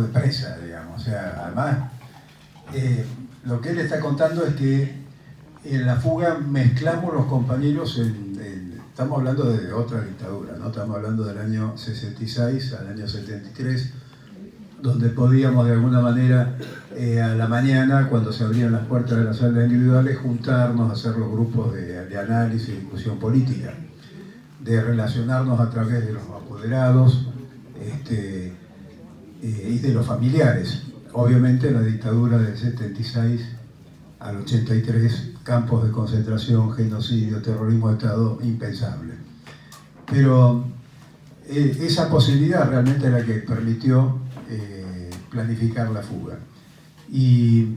de presa, digamos. O sea, además, lo que él está contando es que en la fuga mezclamos los compañeros estamos hablando de otra dictadura, ¿no? Estamos hablando del año 66 al año 73, donde podíamos de alguna manera a la mañana, cuando se abrían las puertas de las salas individuales, juntarnos, hacer los grupos de análisis y discusión política, de relacionarnos a través de los apoderados y de los familiares. Obviamente la dictadura del 76 al 83, campos de concentración, genocidio, terrorismo de Estado, impensable. Pero esa posibilidad realmente es la que permitió planificar la fuga. Y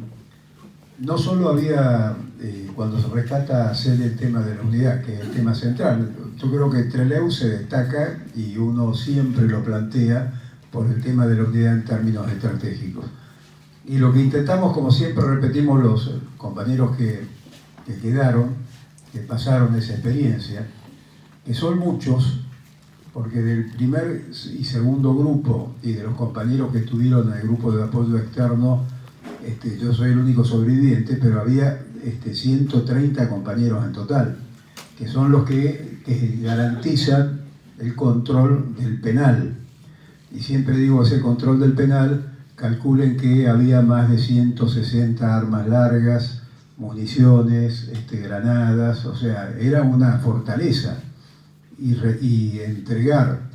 no solo había, cuando se rescata hacer el tema de la unidad, que es el tema central, yo creo que Trelew se destaca y uno siempre lo plantea por el tema de la unidad en términos estratégicos. Y lo que intentamos, como siempre repetimos los compañeros que quedaron, que pasaron esa experiencia, que son muchos, porque del primer y segundo grupo y de los compañeros que estuvieron en el grupo de apoyo externo, yo soy el único sobreviviente, pero había 130 compañeros en total, que son los que garantizan el control del penal. Y siempre digo, ese control del penal, calculen que había más de 160 armas largas, municiones, granadas, o sea, era una fortaleza. Y entregar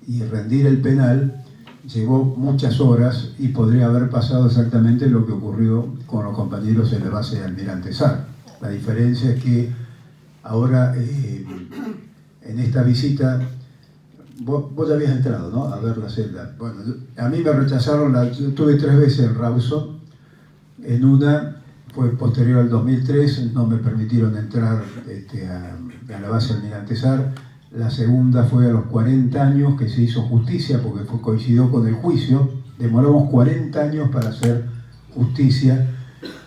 y rendir el penal llevó muchas horas y podría haber pasado exactamente lo que ocurrió con los compañeros en la base de Almirante Sar. La diferencia es que ahora, en esta visita, vos ya habías entrado, ¿no?, a ver la celda. Bueno, a mí me rechazaron, yo estuve 3 veces en Rawson. En una fue posterior al 2003, no me permitieron entrar a la base Almirante Sar. La segunda fue a los 40 años que se hizo justicia, porque coincidió con el juicio. Demoramos 40 años para hacer justicia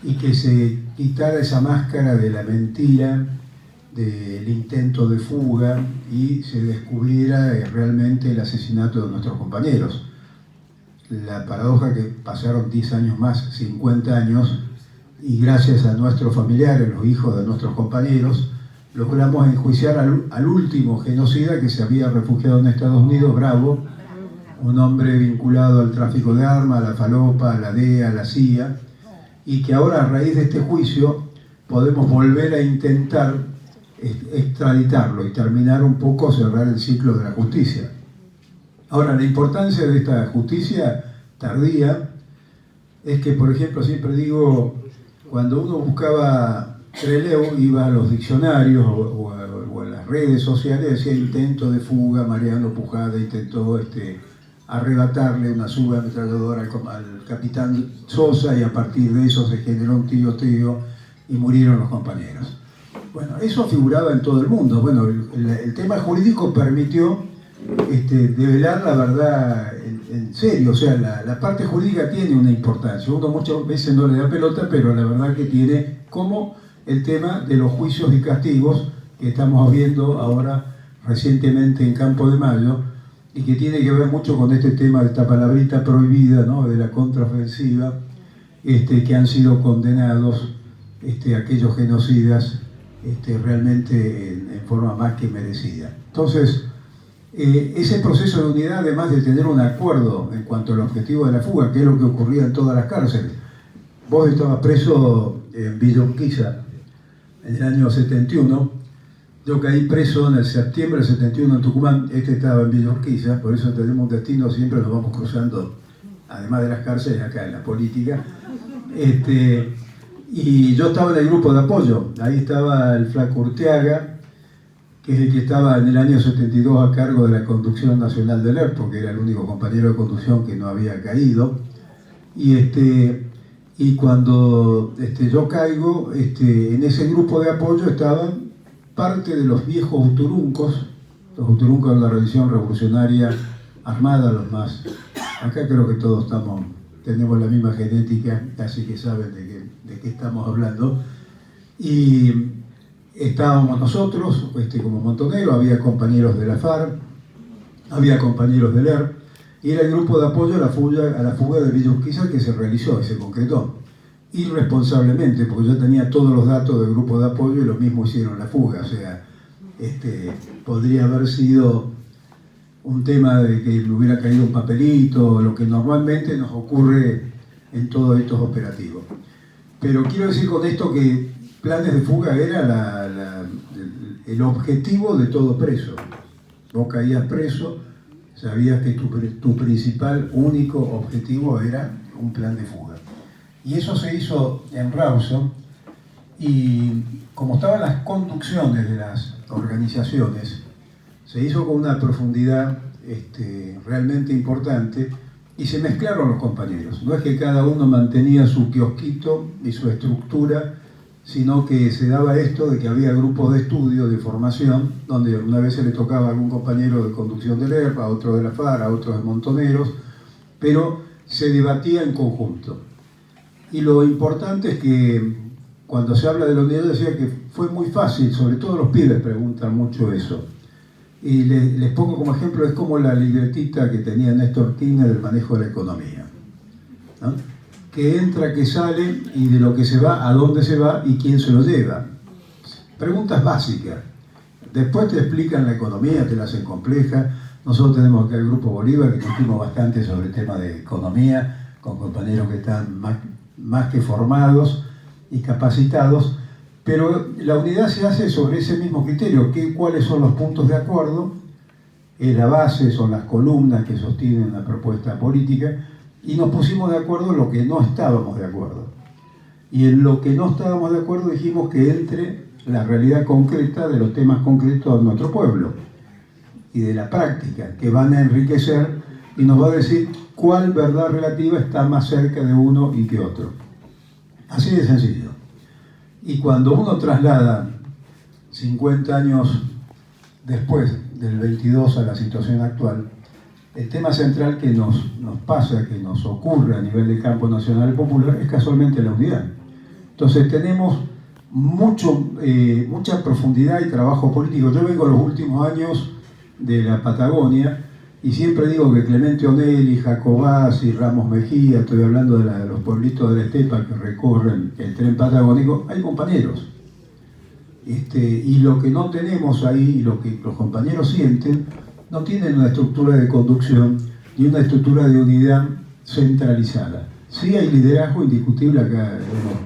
y que se quitara esa máscara de la mentira, del intento de fuga, y se descubriera realmente el asesinato de nuestros compañeros. La paradoja que pasaron 10 años más, 50 años, y gracias a nuestros familiares, los hijos de nuestros compañeros, logramos enjuiciar al último genocida que se había refugiado en Estados Unidos, Bravo, un hombre vinculado al tráfico de armas, a la falopa, a la DEA, a la CIA, y que ahora, a raíz de este juicio, podemos volver a intentar extraditarlo y terminar un poco, cerrar el ciclo de la justicia. Ahora, la importancia de esta justicia tardía es que, por ejemplo, siempre digo, cuando uno buscaba Trelew, iba a los diccionarios o a las redes sociales, decía intento de fuga, Mariano Pujada intentó arrebatarle una subametralladora al capitán Sosa, y a partir de eso se generó un tiroteo y murieron los compañeros. Bueno, eso figuraba en todo el mundo. Bueno, el tema jurídico permitió develar la verdad en serio. O sea, la parte jurídica tiene una importancia. Uno muchas veces no le da pelota, pero la verdad que tiene, como el tema de los juicios y castigos que estamos viendo ahora recientemente en Campo de Mayo, y que tiene que ver mucho con este tema de esta palabrita prohibida, ¿no?, de la contraofensiva, que han sido condenados aquellos genocidas realmente en forma más que merecida. Entonces, ese proceso de unidad, además de tener un acuerdo en cuanto al objetivo de la fuga, que es lo que ocurría en todas las cárceles. Vos estabas preso en Villa Urquiza en el año 71, yo caí preso en el septiembre del 71 en Tucumán, estaba en Villa Urquiza, por eso tenemos un destino, siempre nos vamos cruzando, además de las cárceles, acá en la política. Y yo estaba en el grupo de apoyo, ahí estaba el Flaco Urteaga, que es el que estaba en el año 72 a cargo de la conducción nacional del ERP, porque era el único compañero de conducción que no había caído. Y cuando yo caigo, en ese grupo de apoyo estaban parte de los viejos uturuncos de la Revolución Revolucionaria Armada, los más. Acá creo que todos tenemos la misma genética, así que saben de qué estamos hablando. Y estábamos nosotros, como Montonero, había compañeros de la FARC, había compañeros del ERP, y era el grupo de apoyo a la fuga de Villa Urquiza que se realizó y se concretó. Irresponsablemente, porque yo tenía todos los datos del grupo de apoyo y lo mismo hicieron la fuga. O sea, podría haber sido un tema de que le hubiera caído un papelito, lo que normalmente nos ocurre en todos estos operativos. Pero quiero decir con esto que planes de fuga era el objetivo de todo preso. Vos caías preso, sabías que tu principal, único objetivo era un plan de fuga. Y eso se hizo en Rawson, y como estaban las conducciones de las organizaciones, se hizo con una profundidad realmente importante, y se mezclaron los compañeros. No es que cada uno mantenía su kiosquito y su estructura, sino que se daba esto de que había grupos de estudio, de formación, donde una vez se le tocaba a algún compañero de conducción del ERP, a otro de la FARC, a otros de Montoneros, pero se debatía en conjunto. Y lo importante es que cuando se habla de la unidad, decía que fue muy fácil, sobre todo los pibes preguntan mucho eso. Y les pongo como ejemplo, es como la libretita que tenía Néstor Kirchner del manejo de la economía, ¿no? Que entra, que sale, y de lo que se va, a dónde se va y quién se lo lleva. Preguntas básicas. Después te explican la economía, te la hacen compleja. Nosotros tenemos acá el Grupo Bolívar, que discutimos bastante sobre el tema de economía, con compañeros que están más que formados y capacitados, pero la unidad se hace sobre ese mismo criterio, cuáles son los puntos de acuerdo, la base son las columnas que sostienen la propuesta política, y nos pusimos de acuerdo en lo que no estábamos de acuerdo. Y en lo que no estábamos de acuerdo dijimos que entre la realidad concreta de los temas concretos de nuestro pueblo y de la práctica, que van a enriquecer y nos va a decir cuál verdad relativa está más cerca de uno y que otro. Así de sencillo. Y cuando uno traslada 50 años después del 22 a la situación actual, el tema central que nos pasa, que nos ocurre a nivel de campo nacional y popular, es casualmente la unidad. Entonces tenemos mucha profundidad y trabajo político. Yo vengo los últimos años de la Patagonia, y siempre digo que Clemente Onelli, Jacobás y Ramos Mejía, estoy hablando de los pueblitos de la estepa que recorren el tren patagónico, hay compañeros. Y lo que no tenemos ahí, y lo que los compañeros sienten, no tienen una estructura de conducción ni una estructura de unidad centralizada. Sí hay liderazgo indiscutible acá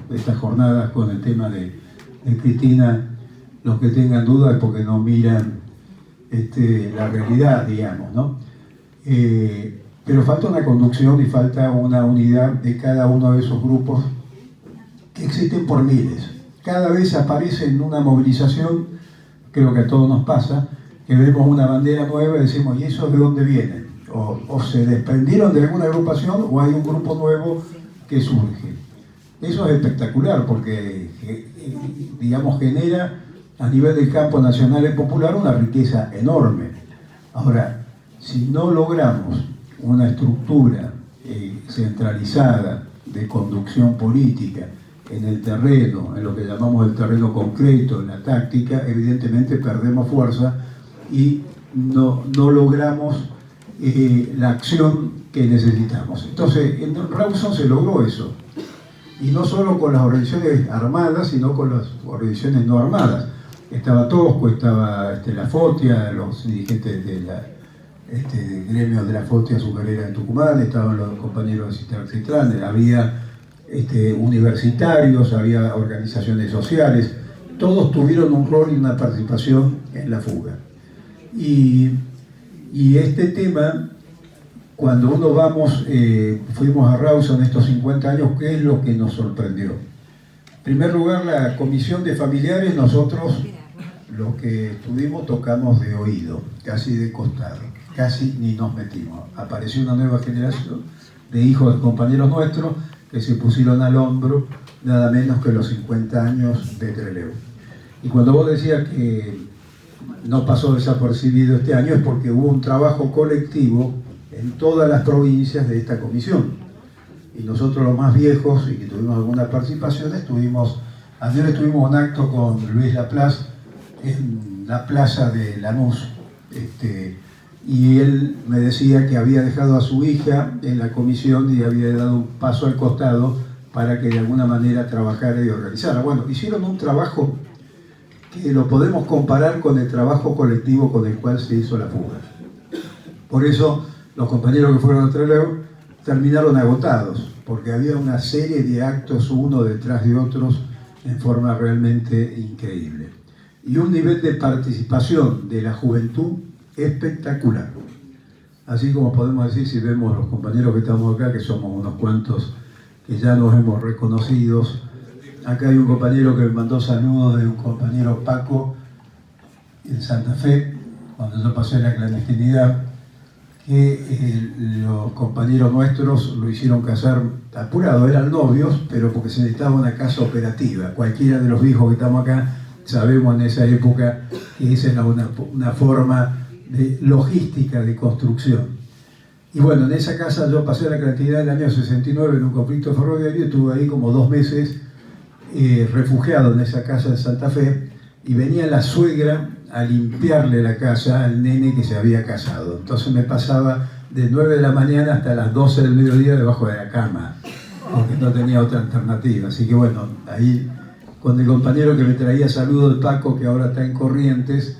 en estas jornadas con el tema de Cristina. Los que tengan dudas es porque no miran la realidad, digamos, ¿no? Pero falta una conducción y falta una unidad de cada uno de esos grupos que existen por miles. Cada vez aparece en una movilización, creo que a todos nos pasa, que vemos una bandera nueva y decimos, ¿y eso de dónde viene? O se desprendieron de alguna agrupación o hay un grupo nuevo que surge. Eso es espectacular porque, digamos, genera a nivel del campo nacional y popular una riqueza enorme. Ahora, si no logramos una estructura centralizada de conducción política en el terreno, en lo que llamamos el terreno concreto, en la táctica, evidentemente perdemos fuerza y no logramos la acción que necesitamos. Entonces, en Rawson se logró eso. Y no solo con las organizaciones armadas, sino con las organizaciones no armadas. Estaba Tosco, estaba la FOTIA, los dirigentes de del gremio de la FOTIA azucarera en Tucumán, estaban los compañeros de Cistercitlán, había universitarios, había organizaciones sociales, todos tuvieron un rol y una participación en la fuga. Y este tema, cuando uno fuimos a Rawson estos 50 años, ¿qué es lo que nos sorprendió? En primer lugar, la comisión de familiares, nosotros los que estuvimos tocamos de oído, casi de costado, casi ni nos metimos. Apareció una nueva generación de hijos de compañeros nuestros que se pusieron al hombro nada menos que los 50 años de Trelew. Y cuando vos decías que no pasó desapercibido este año es porque hubo un trabajo colectivo en todas las provincias de esta comisión. Y nosotros los más viejos y que tuvimos alguna participación, ayer estuvimos un acto con Luis Laplace en la plaza de Lanús, y él me decía que había dejado a su hija en la comisión y había dado un paso al costado para que de alguna manera trabajara y organizara. Bueno, hicieron un trabajo que lo podemos comparar con el trabajo colectivo con el cual se hizo la fuga. Por eso los compañeros que fueron a Trelew terminaron agotados, porque había una serie de actos uno detrás de otros en forma realmente increíble. Y un nivel de participación de la juventud espectacular. Así como podemos decir, si vemos los compañeros que estamos acá, que somos unos cuantos que ya nos hemos reconocido. Acá hay un compañero que me mandó saludos de un compañero Paco en Santa Fe, cuando yo pasé la clandestinidad, que los compañeros nuestros lo hicieron casar apurado, eran novios, pero porque se necesitaba una casa operativa. Cualquiera de los viejos que estamos acá sabemos en esa época que esa era una forma de logística de construcción. Y bueno, en esa casa yo pasé la clandestinidad del año 69 en un conflicto ferroviario y estuve ahí como 2 meses refugiado en esa casa de Santa Fe, y venía la suegra a limpiarle la casa al nene que se había casado. Entonces me pasaba de 9 de la mañana hasta las 12 del mediodía debajo de la cama, porque no tenía otra alternativa. Así que bueno, ahí con el compañero que me traía saludos, el Paco, que ahora está en Corrientes,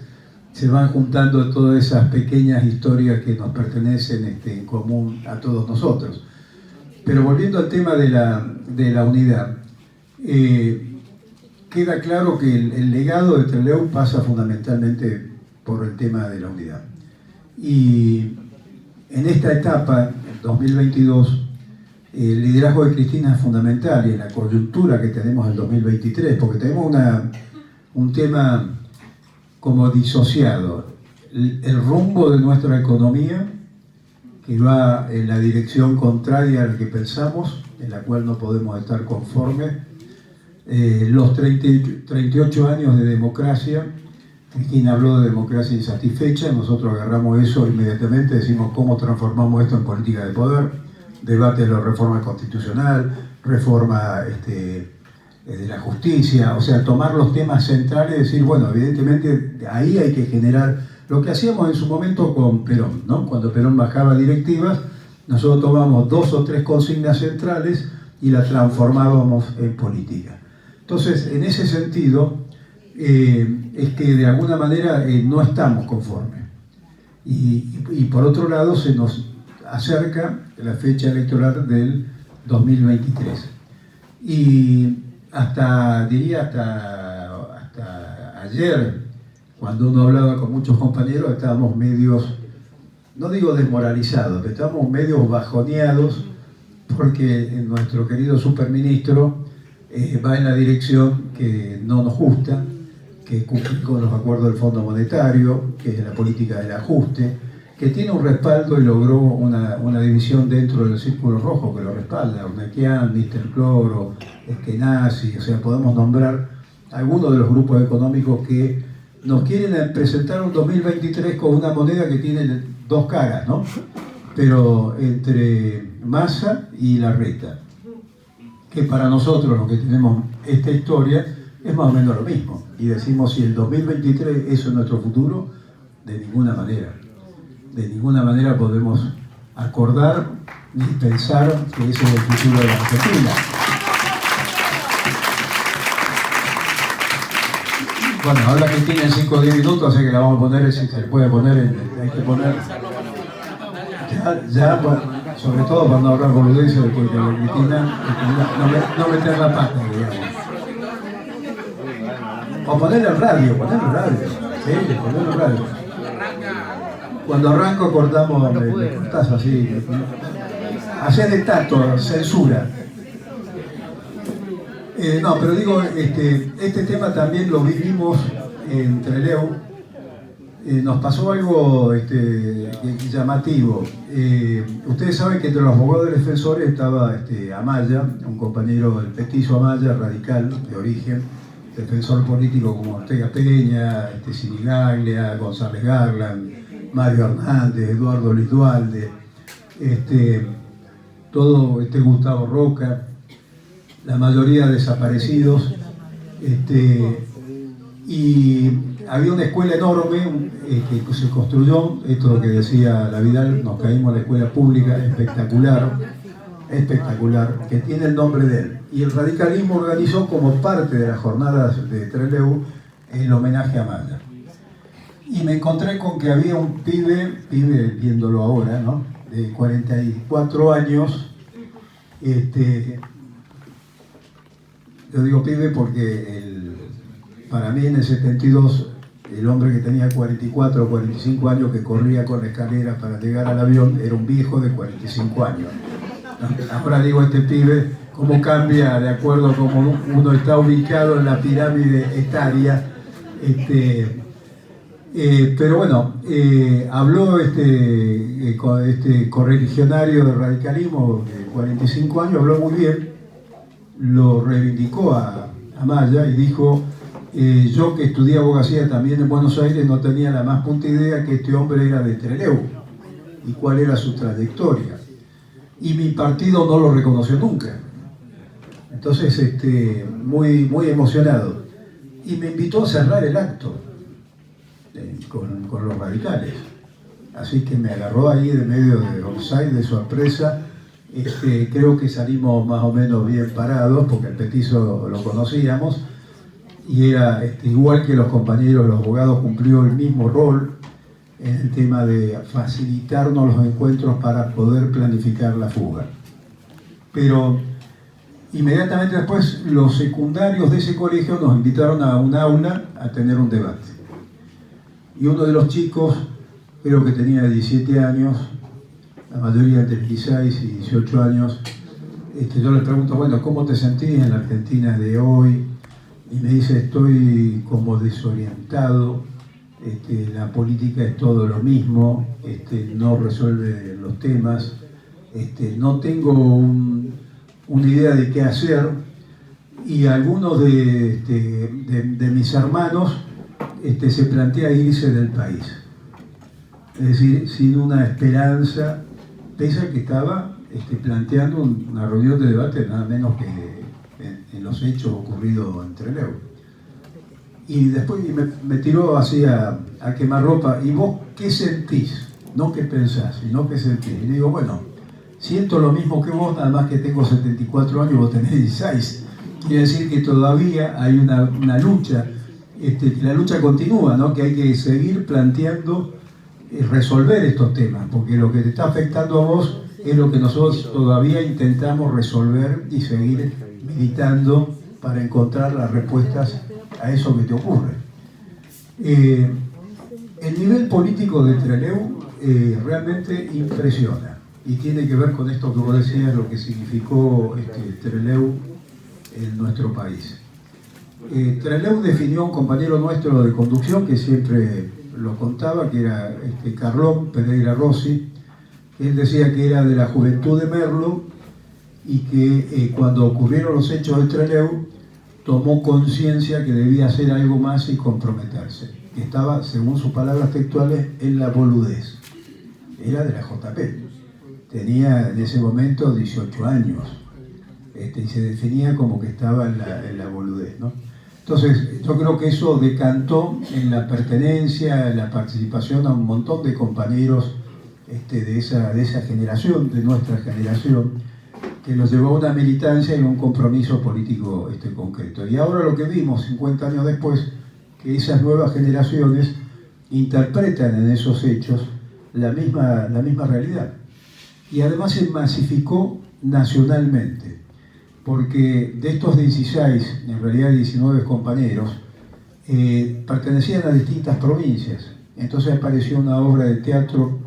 se van juntando todas esas pequeñas historias que nos pertenecen en común a todos nosotros. Pero volviendo al tema de la unidad, queda claro que el legado de Trelew pasa fundamentalmente por el tema de la unidad. Y en esta etapa, en 2022, el liderazgo de Cristina es fundamental, y en la coyuntura que tenemos en 2023, porque tenemos un tema como disociado. El rumbo de nuestra economía, que va en la dirección contraria a la que pensamos, en la cual no podemos estar conformes. Los 38 años de democracia, Cristina habló de democracia insatisfecha, nosotros agarramos eso inmediatamente, decimos cómo transformamos esto en política de poder, debate de la reforma constitucional, reforma de la justicia, o sea, tomar los temas centrales y decir, bueno, evidentemente ahí hay que generar lo que hacíamos en su momento con Perón, ¿no? Cuando Perón bajaba directivas, nosotros tomamos 2 o 3 consignas centrales y las transformábamos en política. Entonces, en ese sentido, es que de alguna manera no estamos conformes. Y por otro lado, se nos acerca la fecha electoral del 2023. Y hasta ayer, cuando uno hablaba con muchos compañeros, estábamos medios, no digo desmoralizados, pero estábamos medios bajoneados, porque nuestro querido superministro va en la dirección que no nos gusta, que cumple con los acuerdos del Fondo Monetario, que es la política del ajuste, que tiene un respaldo y logró una división dentro del Círculo Rojo que lo respalda, Urnequian, Mr. Cloro, Eskenazi, o sea, podemos nombrar algunos de los grupos económicos que nos quieren presentar un 2023 con una moneda que tiene 2 caras, ¿no? Pero entre Massa y Larreta, que para nosotros, los que tenemos esta historia, es más o menos lo mismo. Y decimos, si el 2023 eso es nuestro futuro, de ninguna manera. De ninguna manera podemos acordar ni pensar que ese es el futuro de la Argentina. Bueno, ahora que tienen 5 o 10 minutos, así que la vamos a poner, si se puede poner, hay que poner. Ya sobre todo cuando hablar boludeces, porque la Cristina no meter la pata, digamos. O ponerle el radio, sí, ponerle el radio. Cuando arranco cortamos, me cortás así, hacer de tacto, censura. No, pero digo, este tema también lo vivimos en Trelew. Nos pasó algo llamativo. Ustedes saben que entre los abogados defensores estaba Amaya, un compañero del petizo Amaya, radical de origen, defensor político como Ortega Peña, Sinigaglia, González Garland, Mario Hernández, Eduardo Luis Dualde, todo Gustavo Roca, la mayoría desaparecidos, y había una escuela enorme que se construyó, esto es lo que decía la Vidal, nos caímos en la escuela pública, espectacular, espectacular, que tiene el nombre de él. Y el radicalismo organizó como parte de las jornadas de Trelew el homenaje a Maya. Y me encontré con que había un pibe viéndolo ahora, ¿no?, de 44 años. Yo digo pibe porque para mí en el 72, el hombre que tenía 44 o 45 años que corría con la escalera para llegar al avión era un viejo de 45 años. Ahora digo, este pibe, cómo cambia de acuerdo a cómo uno está ubicado en la pirámide etaria. Pero bueno, habló este correligionario del radicalismo de 45 años, habló muy bien, lo reivindicó a Maya y dijo: yo que estudié abogacía también en Buenos Aires no tenía la más punta idea que este hombre era de Trelew y cuál era su trayectoria. Y mi partido no lo reconoció nunca. Entonces, muy emocionado. Y me invitó a cerrar el acto con los radicales. Así que me agarró ahí de medio de offside, de sorpresa. Creo que salimos más o menos bien parados, porque el petizo lo conocíamos, y era igual que los compañeros, los abogados, cumplió el mismo rol en el tema de facilitarnos los encuentros para poder planificar la fuga. Pero inmediatamente después los secundarios de ese colegio nos invitaron a un aula a tener un debate. Y uno de los chicos, creo que tenía 17 años, la mayoría entre 16 y 18 años, yo le pregunto: bueno, ¿cómo te sentís en la Argentina de hoy? Y me dice: estoy como desorientado, la política es todo lo mismo, no resuelve los temas, no tengo una idea de qué hacer, y algunos de mis hermanos se plantea irse del país. Es decir, sin una esperanza, pese a que estaba planteando una reunión de debate nada menos que en los hechos ocurridos en Trelew. Y después me tiró así a quemarropa: ¿y vos qué sentís? No qué pensás, sino qué sentís. Y le digo: bueno, siento lo mismo que vos, nada más que tengo 74 años, vos tenés 16. Quiere decir que todavía hay una lucha, que la lucha continúa, ¿no?, que hay que seguir planteando, resolver estos temas, porque lo que te está afectando a vos es lo que nosotros todavía intentamos resolver y seguir militando para encontrar las respuestas a eso que te ocurre. El nivel político de Trelew realmente impresiona, y tiene que ver con esto que vos decías, lo que significó Trelew en nuestro país. Trelew definió un compañero nuestro de conducción que siempre lo contaba, que era Carlón Pereira Rossi. Él decía que era de la juventud de Merlo y que cuando ocurrieron los hechos de Trelew tomó conciencia que debía hacer algo más y comprometerse. Que estaba, según sus palabras textuales, en la boludez. Era de la JP. Tenía en ese momento 18 años. Y se definía como que estaba en la boludez, ¿no? Entonces, yo creo que eso decantó en la pertenencia, en la participación a un montón de compañeros de esa generación, de nuestra generación, que nos llevó a una militancia y un compromiso político concreto. Y ahora lo que vimos 50 años después, que esas nuevas generaciones interpretan en esos hechos la misma realidad. Y además se masificó nacionalmente, porque de estos 16, en realidad 19 compañeros, pertenecían a distintas provincias. Entonces apareció una obra de teatro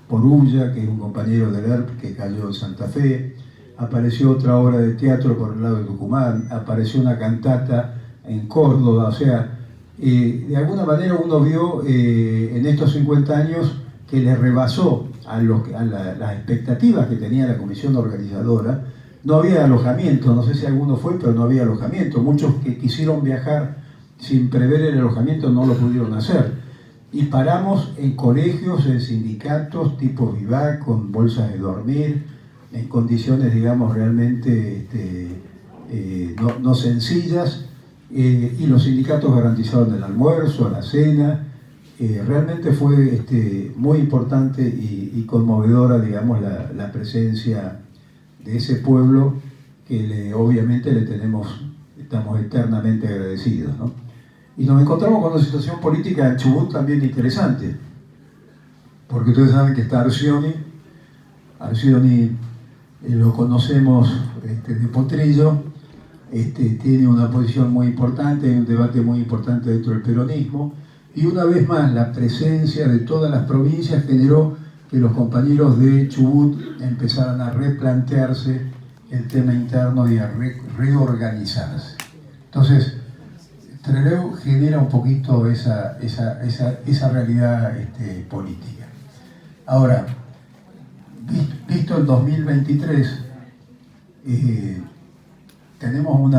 por Ulla, que es un compañero del ERP que cayó en Santa Fe, apareció otra obra de teatro por el lado de Tucumán, apareció una cantata en Córdoba. O sea, de alguna manera uno vio en estos 50 años que le rebasó a las expectativas que tenía la comisión organizadora. No había alojamiento, no sé si alguno fue, pero no había alojamiento. Muchos que quisieron viajar sin prever el alojamiento no lo pudieron hacer. Y paramos en colegios, en sindicatos tipo Vivac, con bolsas de dormir, en condiciones, digamos, realmente no sencillas, y los sindicatos garantizaron el almuerzo, la cena. Realmente fue muy importante y conmovedora, digamos, la presencia de ese pueblo que obviamente estamos eternamente agradecidos, ¿no? Y nos encontramos con una situación política en Chubut también interesante, porque ustedes saben que está Arcioni lo conocemos de Potrillo, tiene una posición muy importante, hay un debate muy importante dentro del peronismo, y una vez más la presencia de todas las provincias generó que los compañeros de Chubut empezaran a replantearse el tema interno y a reorganizarse. Entonces, Trelew genera un poquito esa realidad política. Ahora, visto el 2023, tenemos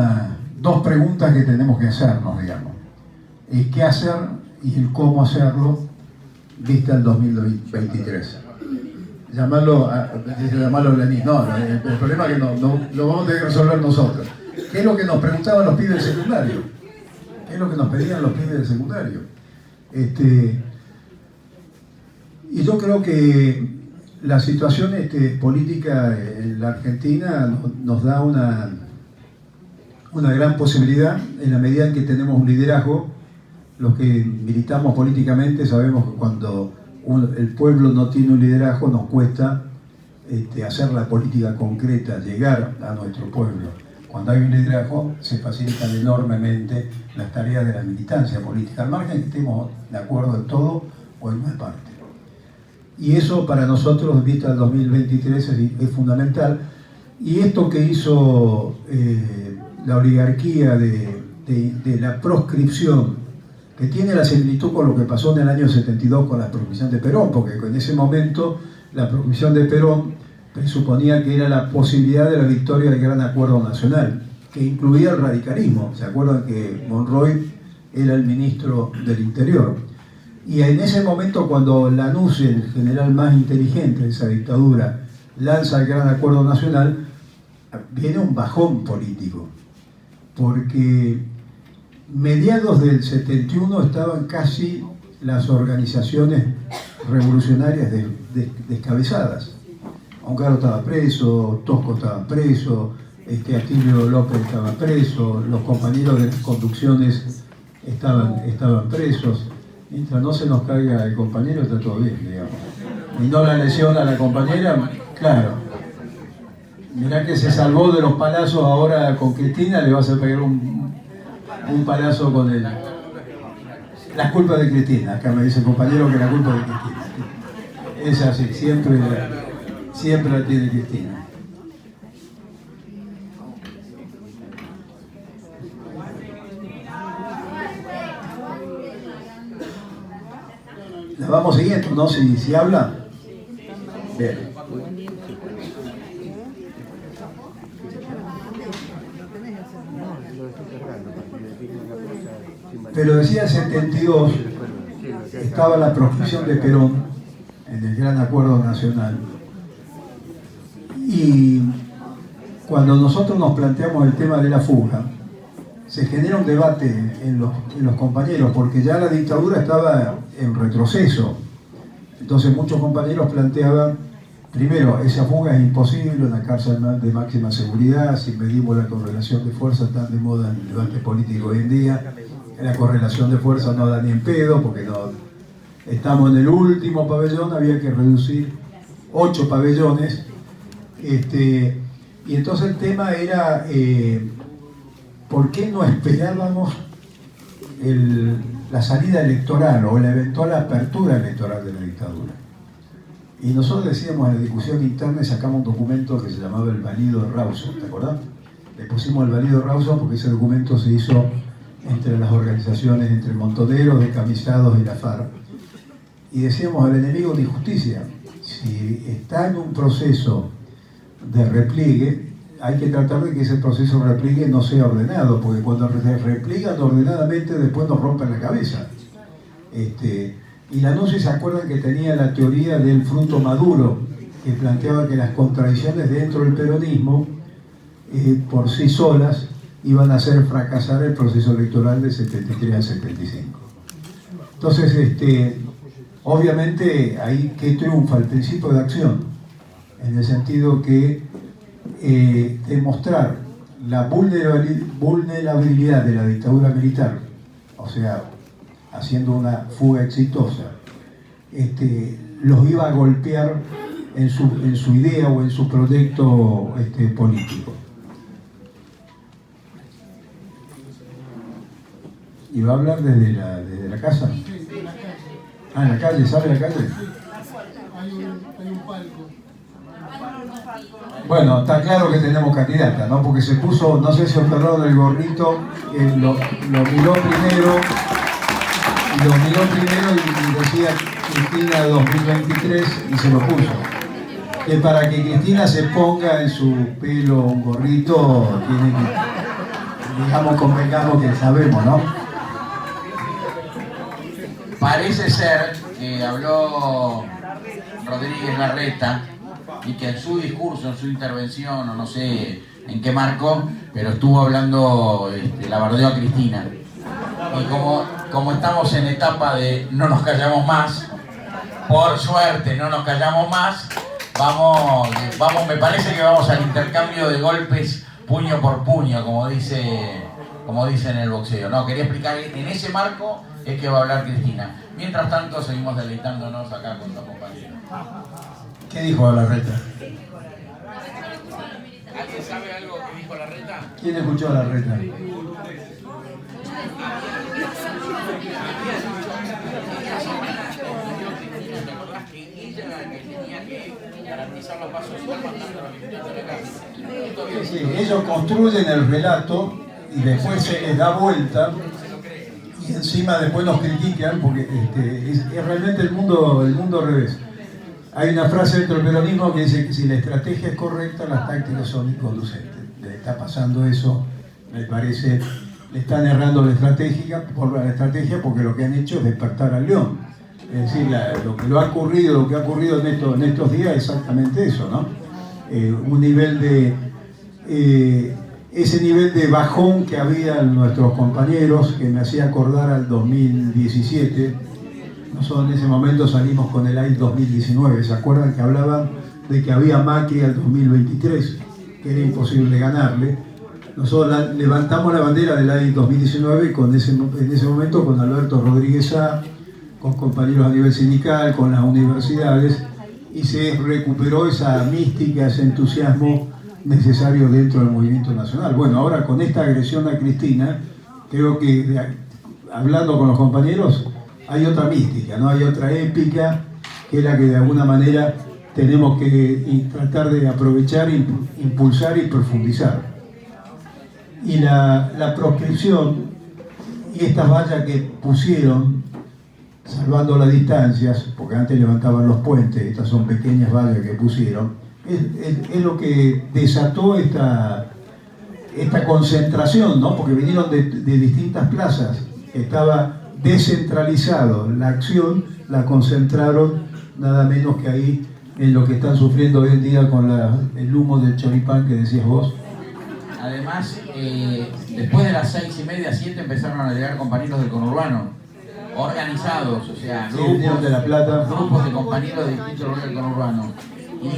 dos preguntas que tenemos que hacernos, digamos. ¿Qué hacer y el cómo hacerlo vista el 2023? Llamarlo Lenin. No, el problema es que no lo vamos a tener que resolver nosotros. ¿Qué es lo que nos preguntaban los pibes del secundario? ¿Qué es lo que nos pedían los pibes del secundario? Y yo creo que la situación política en la Argentina nos da una gran posibilidad en la medida en que tenemos un liderazgo. Los que militamos políticamente sabemos que cuando el pueblo no tiene un liderazgo nos cuesta hacer la política concreta, llegar a nuestro pueblo. Cuando hay un liderazgo se facilitan enormemente las tareas de la militancia política, al margen que estemos de acuerdo en todo o en una parte. Y eso para nosotros, vista el 2023, es fundamental. Y esto que hizo la oligarquía de la proscripción, que tiene la similitud con lo que pasó en el año 72 con la proscripción de Perón, porque en ese momento la proscripción de Perón presuponía que era la posibilidad de la victoria del Gran Acuerdo Nacional, que incluía el radicalismo. ¿Se acuerdan que Monroy era el ministro del Interior? Y en ese momento, cuando Lanús, el general más inteligente de esa dictadura, lanza el Gran Acuerdo Nacional, viene un bajón político, porque mediados del 71 estaban casi las organizaciones revolucionarias descabezadas. Aungaro estaba preso, Tosco estaba preso, Atilio López estaba preso, los compañeros de las conducciones estaban presos. Mientras no se nos caiga el compañero está todo bien, digamos. Y no la lesiona a la compañera, claro. Mirá que se salvó de los palazos ahora con Cristina, le vas a pegar un palazo con él. La culpa de Cristina, acá me dice el compañero que la culpa de Cristina. Es así, siempre la tiene Cristina. La vamos siguiendo, ¿no? Si habla. Bien. Pero decía el 72, estaba la proscripción de Perón en el Gran Acuerdo Nacional. Y cuando nosotros nos planteamos el tema de la fuga, se genera un debate en los compañeros, porque ya la dictadura estaba en retroceso. Entonces muchos compañeros planteaban, primero, esa fuga es imposible, una cárcel de máxima seguridad, si medimos la correlación de fuerzas tan de moda en el debate político hoy en día, la correlación de fuerzas no da ni en pedo, porque estamos en el último pabellón, había que reducir 8 pabellones, y entonces el tema era ¿por qué no esperábamos la salida electoral o la eventual apertura electoral de la dictadura? Y nosotros decíamos en la discusión interna y sacamos un documento que se llamaba el Valido de Rawson, ¿te acordás? Le pusimos el Valido de Rawson porque ese documento se hizo entre las organizaciones, entre montoneros, decamisados y la FARC. Y decíamos al enemigo de injusticia, si está en un proceso de repliegue, hay que tratar de que ese proceso de repliegue no sea ordenado, porque cuando se repliegan ordenadamente después nos rompen la cabeza. Y Lanús, ¿se acuerdan que tenía la teoría del fruto maduro, que planteaba que las contradicciones dentro del peronismo, por sí solas, iban a hacer fracasar el proceso electoral de 73 a 75. Entonces, obviamente ahí que triunfa el principio de acción, en el sentido que demostrar la vulnerabilidad de la dictadura militar, o sea, haciendo una fuga exitosa, los iba a golpear en su idea o en su proyecto político. ¿Y va a hablar desde la casa? Ah, en la calle, ¿sabe la calle? Hay un palco. Bueno, está claro que tenemos candidata, ¿no? Porque se puso, no sé si observaron el gorrito, lo miró primero y decía Cristina 2023 y se lo puso. Que para que Cristina se ponga en su pelo un gorrito, tiene que, digamos, convengamos que sabemos, ¿no? Parece ser que habló Rodríguez Larreta y que en su discurso, en su intervención, o no sé en qué marco, pero estuvo hablando, la bardeó a Cristina. Y como estamos en etapa de no nos callamos más, por suerte no nos callamos más, vamos, me parece que vamos al intercambio de golpes puño por puño, como dice en el boxeo. No, quería explicar, en ese marco es que va a hablar Cristina. Mientras tanto, seguimos deleitándonos acá con los compañeros. ¿Qué dijo Larreta? ¿Alguien sabe algo que dijo Larreta? ¿Quién escuchó a Larreta? Sí, ellos construyen el relato y después se les da vuelta y encima después nos critican porque es realmente el mundo al revés. Hay una frase dentro del peronismo que dice que si la estrategia es correcta, las tácticas son inconducentes. Le está pasando eso, me parece, le están errando la estrategia porque lo que han hecho es despertar al león. Es decir, lo que ha ocurrido en estos días es exactamente eso, ¿no? Ese nivel de bajón que había en nuestros compañeros, que me hacía acordar al 2017. Nosotros en ese momento salimos con el AI 2019, ¿se acuerdan que hablaban de que había Macri al 2023, que era imposible ganarle? Nosotros levantamos la bandera del AI 2019 en ese momento con Alberto Rodríguez Sá, con compañeros a nivel sindical, con las universidades, y se recuperó esa mística, ese entusiasmo necesario dentro del movimiento nacional. Bueno, ahora con esta agresión a Cristina, creo que hablando con los compañeros, hay otra mística, ¿no? Hay otra épica, que es la que de alguna manera tenemos que tratar de aprovechar, impulsar y profundizar. Y la proscripción y estas vallas que pusieron, salvando las distancias, porque antes levantaban los puentes, estas son pequeñas vallas que pusieron, es lo que desató esta concentración, ¿no? Porque vinieron de distintas plazas, estaba descentralizado la acción, la concentraron nada menos que ahí en lo que están sufriendo hoy en día con el humo del choripán que decías vos. Además, después de las 6:30, 7 empezaron a llegar compañeros del conurbano, organizados, o sea, grupos de La Plata, grupos de compañeros de distintos lugares del conurbano. Y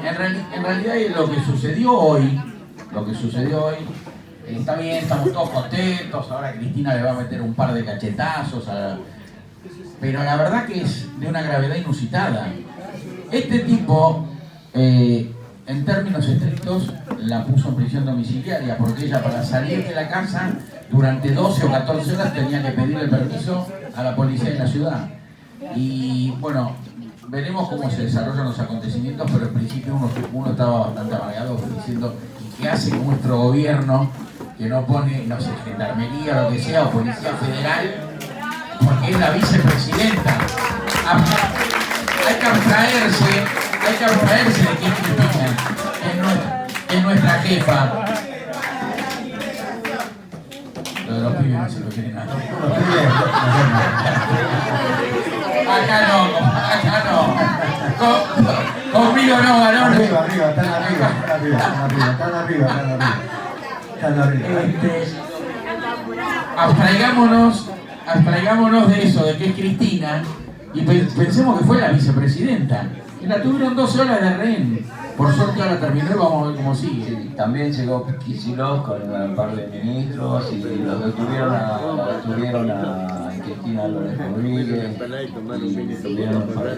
en realidad lo que sucedió hoy, está bien, estamos todos contentos, ahora Cristina le va a meter un par de cachetazos, pero la verdad que es de una gravedad inusitada. Este tipo, en términos estrictos, la puso en prisión domiciliaria, porque ella para salir de la casa durante 12 o 14 horas tenía que pedirle permiso a la policía de la ciudad. Y bueno, veremos cómo se desarrollan los acontecimientos, pero en principio uno estaba bastante amargado diciendo ¿qué hace nuestro gobierno que no pone, no sé, gendarmería o lo que sea, o policía federal, porque es la vicepresidenta? Hay que abstraerse de que es nuestra jefa. Lo de los pibes no se lo quieren nada. Acá no. Conmigo no, varones. Arriba, están arriba. abstraigámonos de eso, de que es Cristina, y pensemos que fue la vicepresidenta. Y la tuvieron 12 horas de rehén. Por suerte ahora terminó y vamos a ver cómo sigue. Sí, también llegó Kicillof con un par de ministros y los detuvieron a Cristina López Rodríguez y tuvieron un par de